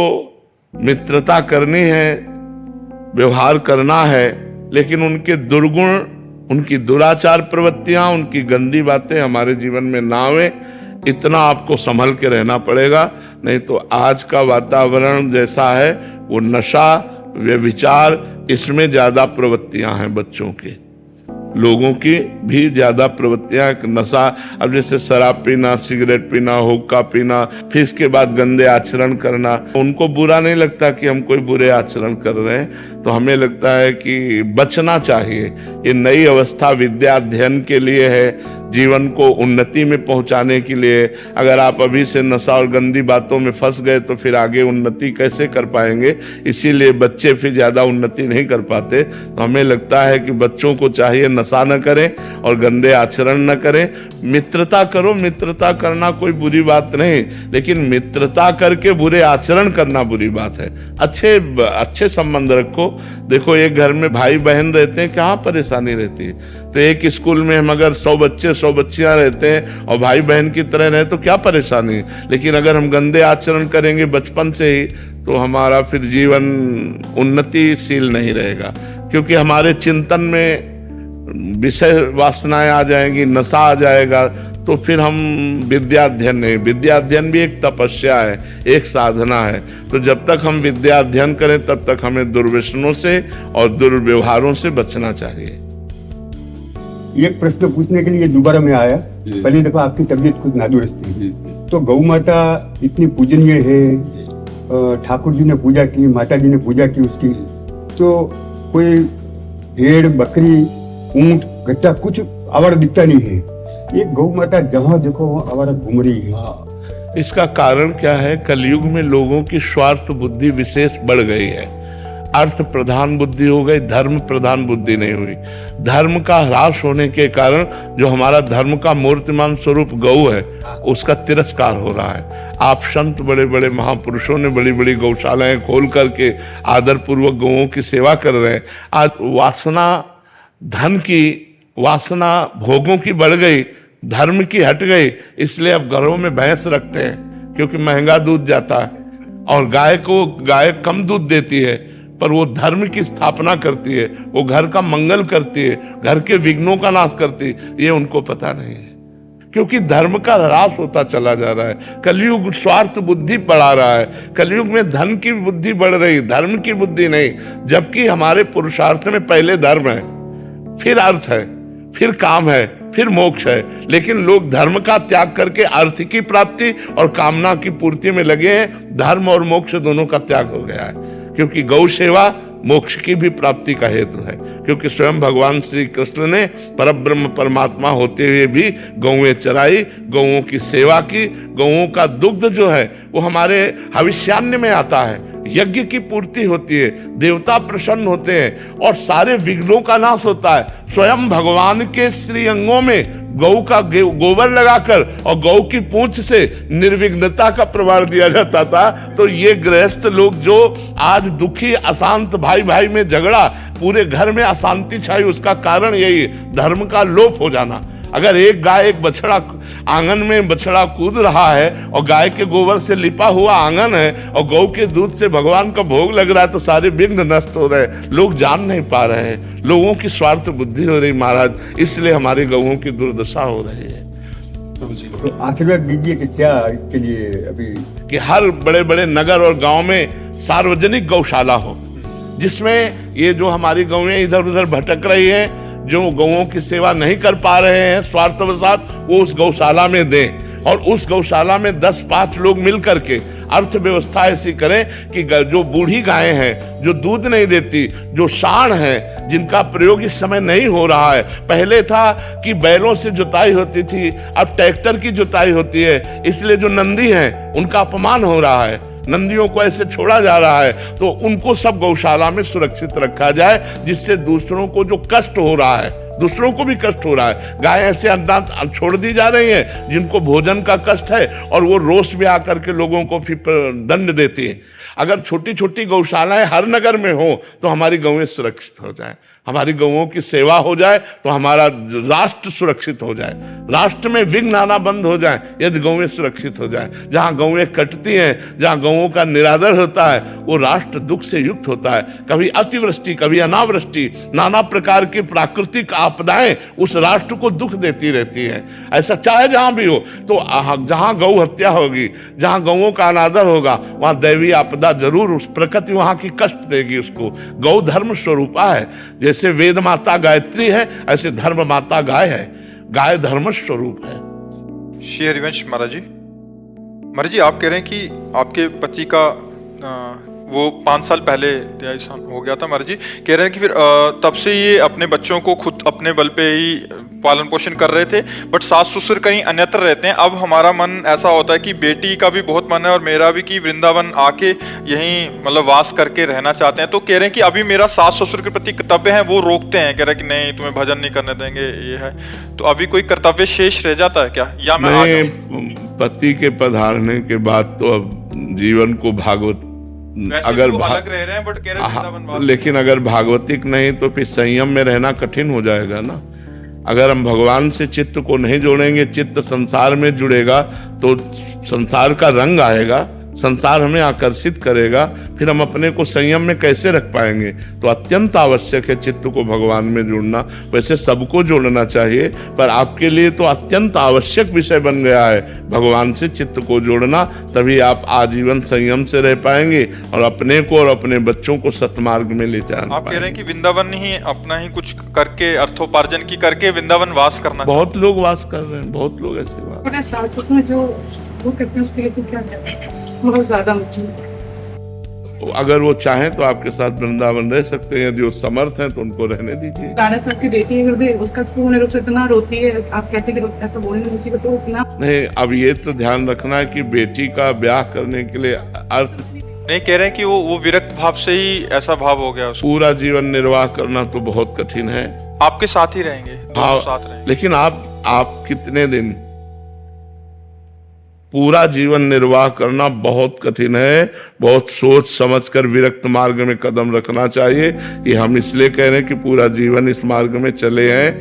मित्रता करनी है, व्यवहार करना है, लेकिन उनके दुर्गुण, उनकी दुराचार प्रवृत्तियां, उनकी गंदी बातें हमारे जीवन में ना आवे, इतना आपको संभल के रहना पड़ेगा। नहीं तो आज का वातावरण जैसा है, वो नशा, व्यभिचार, इसमें ज्यादा प्रवृत्तियां हैं बच्चों की। लोगों की भी ज्यादा प्रवृत्तियां, नशा। अब जैसे शराब पीना, सिगरेट पीना, हुक्का पीना, फिर इसके बाद गंदे आचरण करना, उनको बुरा नहीं लगता कि हम कोई बुरे आचरण कर रहे हैं, तो हमें लगता है कि बचना चाहिए। ये नई अवस्था विद्या अध्ययन के लिए है, जीवन को उन्नति में पहुंचाने के लिए। अगर आप अभी से नशा और गंदी बातों में फंस गए तो फिर आगे उन्नति कैसे कर पाएंगे? इसीलिए बच्चे फिर ज्यादा उन्नति नहीं कर पाते। तो हमें लगता है कि बच्चों को चाहिए नशा न करें और गंदे आचरण न करें। मित्रता करो, मित्रता करना कोई बुरी बात नहीं, लेकिन मित्रता करके बुरे आचरण करना बुरी बात है। अच्छे संबंध रखो। देखो एक घर में भाई बहन रहते हैं, कहाँ परेशानी रहती है? तो एक स्कूल में हम अगर 100 बच्चे 100 बच्चियां रहते हैं और भाई बहन की तरह रहे तो क्या परेशानी है? लेकिन अगर हम गंदे आचरण करेंगे बचपन से ही तो हमारा फिर जीवन उन्नतिशील नहीं रहेगा, क्योंकि हमारे चिंतन में विषय वासनाएं आ जाएंगी, नशा आ जाएगा, तो फिर हम विद्या अध्ययन नहीं। विद्या अध्ययन भी एक तपस्या है, एक साधना है। तो जब तक हम विद्या अध्ययन करें तब तक हमें दुर्व्यसनों से और दुर्व्यवहारों से बचना चाहिए। एक प्रश्न पूछने के लिए दोबारा मैं आया। पहली दफा आपकी तबीयत कुछ नादुरुस्त थी, तो गौ माता इतनी पूजनीय है, ठाकुर जी ने पूजा की, माता जी ने पूजा की उसकी, तो कोई भेड़, बकरी, ऊंट, गट्टा कुछ आवारा दिखता नहीं है। ये गौ माता जहाँ देखो वहाँ आवारा घूम रही है। इसका कारण क्या है? कलयुग में लोगों की स्वार्थ बुद्धि विशेष बढ़ गई है। अर्थ प्रधान बुद्धि हो गई, धर्म प्रधान बुद्धि नहीं हुई। धर्म का ह्रास होने के कारण जो हमारा धर्म का मूर्तिमान स्वरूप गौ है उसका तिरस्कार हो रहा है। आप संत बड़े बड़े महापुरुषों ने बड़ी बड़ी गौशालाएं खोल करके आदर पूर्वक गौओं की सेवा कर रहे हैं। आज वासना, धन की वासना भोगों की बढ़ गई, धर्म की हट गई, इसलिए अब घरों में भैंस रखते हैं क्योंकि महंगा दूध जाता है, और गाय कम दूध देती है पर वो धर्म की स्थापना करती है, वो घर का मंगल करती है, घर के विघ्नों का नाश करती है, ये उनको पता नहीं है क्योंकि धर्म का ह्रास होता चला जा रहा है। कलयुग स्वार्थ बुद्धि बढ़ा रहा है, कलयुग में धन की बुद्धि बढ़ रही, धर्म की बुद्धि नहीं। जबकि हमारे पुरुषार्थ में पहले धर्म है, फिर अर्थ है, फिर काम है, फिर मोक्ष है, लेकिन लोग धर्म का त्याग करके अर्थ की प्राप्ति और कामना की पूर्ति में लगे हैं। धर्म और मोक्ष दोनों का त्याग हो गया है क्योंकि गौ सेवा मोक्ष की भी प्राप्ति का हेतु है। क्योंकि स्वयं भगवान श्री कृष्ण ने परब्रह्म परमात्मा होते हुए भी गौएं चराई, गौओं की सेवा की। गौओं का दुग्ध जो है वो हमारे हविष्यान्न में आता है, यज्ञ की पूर्ति होती है, देवता प्रसन्न होते हैं और सारे विघ्नों का नाश होता है। स्वयं भगवान के श्री अंगों में गौ का गोबर लगाकर और गौ की पूंछ से निर्विघ्नता का प्रमाण दिया जाता था। तो ये गृहस्थ लोग जो आज दुखी अशांत, भाई भाई में झगड़ा, पूरे घर में अशांति छाई, उसका कारण यही है धर्म का लोप हो जाना। अगर एक गाय, एक बछड़ा, आंगन में बछड़ा कूद रहा है और गाय के गोबर से लिपा हुआ आंगन है और गौ के दूध से भगवान का भोग लग रहा है तो सारे विघ्न नष्ट हो रहे हैं। लोग जान नहीं पा रहे हैं, लोगों की स्वार्थ बुद्धि हो रही महाराज, इसलिए हमारी गौओं की दुर्दशा हो रही है। तो आशीर्वाद दीजिए कि क्या इसके लिए अभी कि हर बड़े बड़े नगर और गांव में सार्वजनिक गौशाला हो, जिसमें ये जो हमारी गौएं इधर उधर भटक रही हैं, जो गौओं की सेवा नहीं कर पा रहे हैं स्वार्थवशात, वो उस गौशाला में दें और उस गौशाला में 10-5 लोग मिल करके अर्थव्यवस्था ऐसी करें कि जो बूढ़ी गायें हैं, जो दूध नहीं देती, जो साँड़ हैं, जिनका प्रयोग इस समय नहीं हो रहा है। पहले था कि बैलों से जुताई होती थी, अब ट्रैक्टर की जुताई होती है, इसलिए जो नंदी हैं उनका अपमान हो रहा है, नंदियों को ऐसे छोड़ा जा रहा है। तो उनको सब गौशाला में सुरक्षित रखा जाए, जिससे दूसरों को जो कष्ट हो रहा है, दूसरों को भी कष्ट हो रहा है। गाय ऐसे अनाथ छोड़ दी जा रही हैं जिनको भोजन का कष्ट है और वो रोष में आकर के लोगों को फिर दंड देती है। अगर छोटी छोटी गौशालाएं हर नगर में हो तो हमारी गौएं सुरक्षित हो जाए, हमारी गौओं की सेवा हो जाए तो हमारा राष्ट्र सुरक्षित हो जाए, राष्ट्र में विघ्न आना बंद हो जाए यदि गौएं सुरक्षित हो जाए। जहाँ गौएं कटती हैं, जहाँ गौओं का निरादर होता है, वो राष्ट्र दुख से युक्त होता है। कभी अतिवृष्टि, कभी अनावृष्टि, नाना प्रकार की प्राकृतिक आपदाएं उस राष्ट्र को दुख देती रहती हैं। ऐसा चाहे जहाँ भी हो, तो जहाँ गौ हत्या होगी, जहाँ गौओं का अनादर होगा, वहाँ दैवीय आपदा जरूर, उस प्रकृति वहाँ की कष्ट देगी उसको। गौ धर्म स्वरूपा है, जैसे वेद माता गायत्री है ऐसे धर्म माता गाय है, गाय धर्म स्वरूप है। श्री हरिवंश महाराज जी, आप कह रहे हैं कि आपके पति का वो 5 साल पहले देहांत हो गया था। महाराज जी कह रहे हैं कि फिर तब से ये अपने बच्चों को खुद अपने बल पे ही पालन पोषण कर रहे थे, बट सास ससुर कहीं अन्यत्र रहते हैं। अब हमारा मन ऐसा होता है कि बेटी का भी बहुत मन है और मेरा भी, कि वृंदावन आके यहीं मतलब वास करके रहना चाहते हैं। तो कह रहे हैं कि अभी मेरा सास ससुर के प्रति कर्तव्य है वो रोकते हैं, कह रहे हैं कि नहीं तुम्हें भजन नहीं करने देंगे, ये है। तो अभी कोई कर्तव्य शेष रह जाता है क्या, या मैं पति के पधारने के बाद तो अब जीवन को भागवत, अगर अलग रह रहे हैं बट कह रहे हैं लेकिन अगर भागवतिक नहीं तो फिर संयम में रहना कठिन हो जाएगा ना। अगर हम भगवान से चित्त को नहीं जोड़ेंगे, चित्त संसार में जुड़ेगा तो संसार का रंग आएगा, संसार हमें आकर्षित करेगा, फिर हम अपने को संयम में कैसे रख पाएंगे। तो अत्यंत आवश्यक है चित्त को भगवान में जोड़ना। वैसे सबको जोड़ना चाहिए, पर आपके लिए तो अत्यंत आवश्यक विषय बन गया है भगवान से चित्त को जोड़ना, तभी आप आजीवन संयम से रह पाएंगे और अपने को और अपने बच्चों को सतमार्ग में ले जाना। आप कह रहे हैं कि वृंदावन ही अपना ही कुछ करके, अर्थोपार्जन की करके वृंदावन वास करना। बहुत लोग वास कर रहे हैं, बहुत लोग ऐसे वास। अपने सास में जो वो करते हैं उसके लिए क्या है, बहुत ज्यादा मुझे। अगर वो चाहें तो आपके साथ वृंदावन रह सकते हैं, यदि वो समर्थ हैं तो उनको रहने दीजिए। दादा साहब की बेटी है, उसका पूर्ण रूप से इतना रोती है, आप कहते हैं कि ऐसा बोलने उसी को तो इतना नहीं। अब ये तो ध्यान रखना है कि बेटी का ब्याह करने के लिए अर्थ नहीं कह रहे हैं कि वो विरक्त भाव से ही ऐसा भाव हो गया उसको। पूरा जीवन निर्वाह करना तो बहुत कठिन है। आपके साथ ही रहेंगे, दोनों साथ रहेंगे। लेकिन आप कितने दिन? पूरा जीवन निर्वाह करना बहुत कठिन है। बहुत सोच समझकर विरक्त मार्ग में कदम रखना चाहिए। ये हम इसलिए कह रहे हैं कि पूरा जीवन इस मार्ग में चले हैं।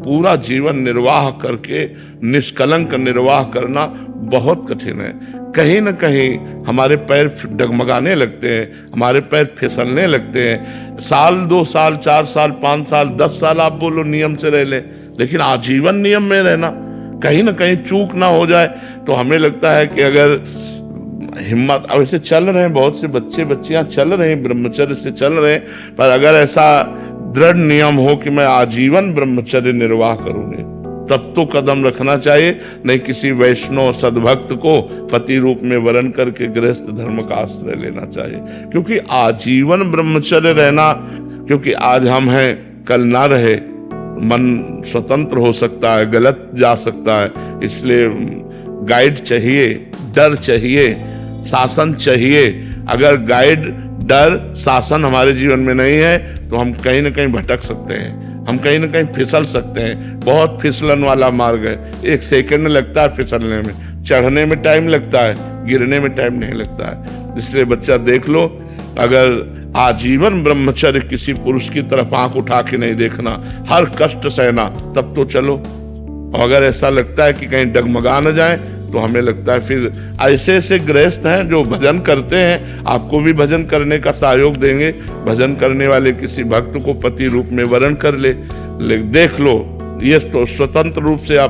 पूरा जीवन निर्वाह करके निष्कलंक निर्वाह करना बहुत कठिन है। कहीं न कहीं हमारे पैर डगमगाने लगते हैं, हमारे पैर फिसलने लगते हैं। साल 2 साल 4 साल 5 साल 10 साल आप बोलो नियम से रह ले, लेकिन आजीवन नियम में रहना, कहीं ना कहीं चूक ना हो जाए तो हमें लगता है कि अगर हिम्मत, अब ऐसे चल रहे हैं बहुत से बच्चे बच्चियां चल रहे हैं, ब्रह्मचर्य से चल रहे हैं, पर अगर ऐसा दृढ़ नियम हो कि मैं आजीवन ब्रह्मचर्य निर्वाह करूंगी तब तो कदम रखना चाहिए। नहीं किसी वैष्णव सद्भक्त को पति रूप में वरण करके गृहस्थ धर्म का आश्रय लेना चाहिए। क्योंकि आजीवन ब्रह्मचर्य रहना, क्योंकि आज हम हैं कल ना रहे, मन स्वतंत्र हो सकता है, गलत जा सकता है। इसलिए गाइड चाहिए, डर चाहिए, शासन चाहिए। अगर गाइड डर शासन हमारे जीवन में नहीं है तो हम कहीं ना कहीं भटक सकते हैं, हम कहीं ना कहीं फिसल सकते हैं। बहुत फिसलन वाला मार्ग है, 1 सेकंड लगता है फिसलने में, चढ़ने में टाइम लगता है, गिरने में टाइम नहीं लगता है। इसलिए बच्चा देख लो, अगर आजीवन ब्रह्मचर्य किसी पुरुष की तरफ आंख उठा के नहीं देखना, हर कष्ट सहना, तब तो चलो। और अगर ऐसा लगता है कि कहीं डगमगा न जाए तो हमें लगता है फिर ऐसे ऐसे गृहस्थ हैं जो भजन करते हैं, आपको भी भजन करने का सहयोग देंगे। भजन करने वाले किसी भक्त को पति रूप में वरण कर ले, देख लो, ये तो स्वतंत्र रूप से आप